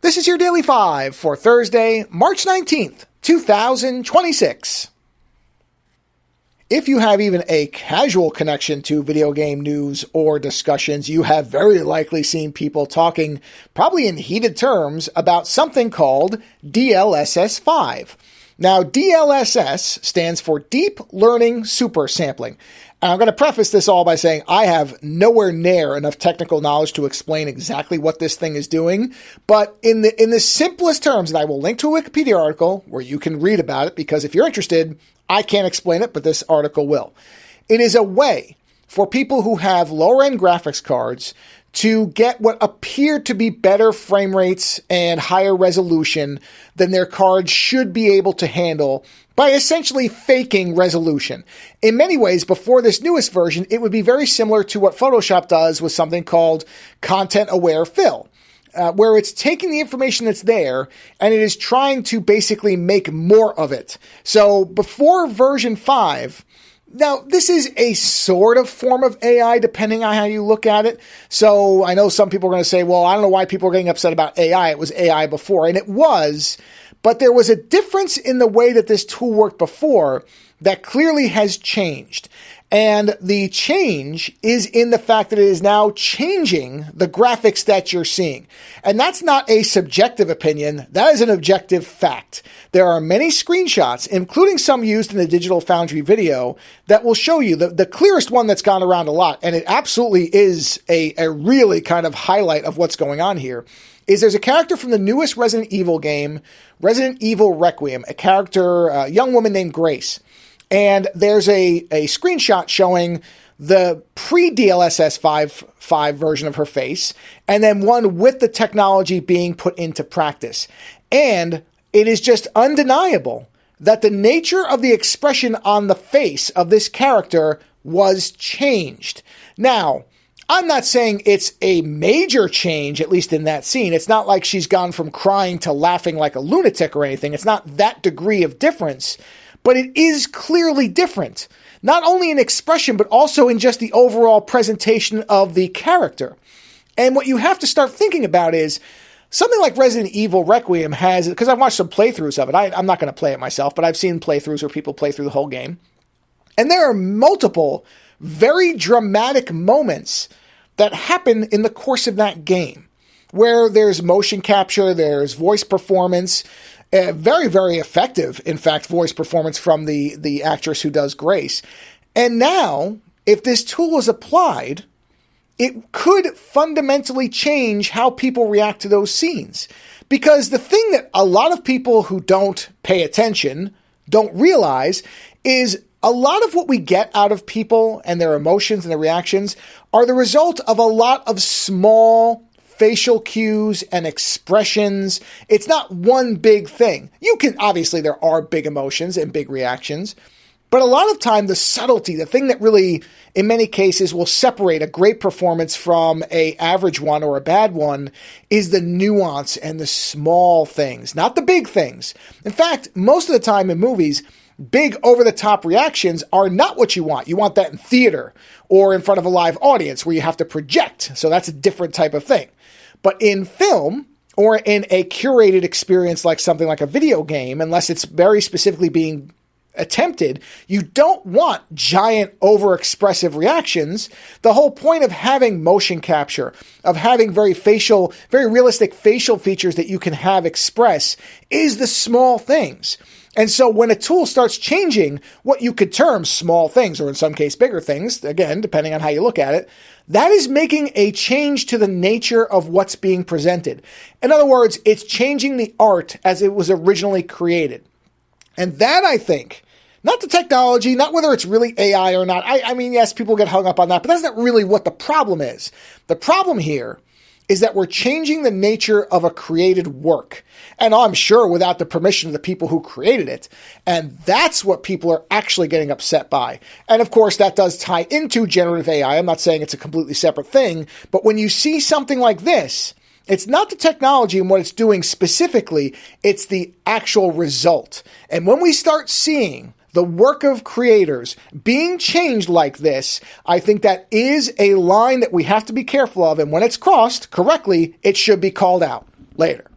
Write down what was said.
This is your Daily 5 for Thursday, March 19th, 2026. If you have even a casual connection to video game news or discussions, you have very likely seen people talking, probably in heated terms, about something called DLSS 5. Now, DLSS stands for Deep Learning Super Sampling. And I'm going to preface this all by saying I have nowhere near enough technical knowledge to explain exactly what this thing is doing. But in the simplest terms, and I will link to a Wikipedia article where you can read about it, because if you're interested, I can't explain it, but this article will. It is a way for people who have lower-end graphics cards to get what appear to be better frame rates and higher resolution than their cards should be able to handle by essentially faking resolution. In many ways, before this newest version, it would be very similar to what Photoshop does with something called content-aware fill, where it's taking the information that's there and it is trying to basically make more of it. So before version 5, now, this is a sort of form of AI, depending on how you look at it. So I know some people are going to say, well, I don't know why people are getting upset about AI. It was AI before, and it was, but there was a difference in the way that this tool worked before that clearly has changed. And the change is in the fact that it is now changing the graphics that you're seeing. And that's not a subjective opinion. That is an objective fact. There are many screenshots, including some used in the Digital Foundry video, that will show you the clearest one that's gone around a lot. And it absolutely is a really kind of highlight of what's going on here. Is there's a character from the newest Resident Evil game, Resident Evil Requiem, a character, a young woman named Grace. And there's a screenshot showing the pre-DLSS 5 version of her face, and then one with the technology being put into practice. And it is just undeniable that the nature of the expression on the face of this character was changed. Now, I'm not saying it's a major change, at least in that scene. It's not like she's gone from crying to laughing like a lunatic or anything. It's not that degree of difference. But it is clearly different, not only in expression, but also in just the overall presentation of the character. And what you have to start thinking about is something like Resident Evil Requiem has, because I've watched some playthroughs of it. I'm not going to play it myself, but I've seen playthroughs where people play through the whole game. And there are multiple very dramatic moments that happen in the course of that game, where there's motion capture, there's voice performance, very, very effective, in fact, voice performance from the actress who does Grace. And now, if this tool is applied, it could fundamentally change how people react to those scenes. Because the thing that a lot of people who don't pay attention don't realize is a lot of what we get out of people and their emotions and their reactions are the result of a lot of small facial cues and expressions. It's not one big thing. Obviously there are big emotions and big reactions, but a lot of time the subtlety, the thing that really, in many cases, will separate a great performance from an average one or a bad one is the nuance and the small things, not the big things. In fact, most of the time in movies, big over-the-top reactions are not what you want. You want that in theater or in front of a live audience where you have to project. So that's a different type of thing. But in film or in a curated experience like something like a video game, unless it's very specifically being attempted, you don't want giant overexpressive reactions. The whole point of having motion capture, of having very realistic facial features that you can have express is the small things. And so when a tool starts changing what you could term small things, or in some case bigger things, again, depending on how you look at it, that is making a change to the nature of what's being presented. In other words, it's changing the art as it was originally created. And that, I think, not the technology, not whether it's really AI or not. I mean, yes, people get hung up on that, but that's not really what the problem is. The problem here is that we're changing the nature of a created work. And I'm sure without the permission of the people who created it. And that's what people are actually getting upset by. And of course, that does tie into generative AI. I'm not saying it's a completely separate thing, but when you see something like this, it's not the technology and what it's doing specifically, it's the actual result. And when we start seeing the work of creators being changed like this, I think that is a line that we have to be careful of. And when it's crossed correctly, it should be called out. Later.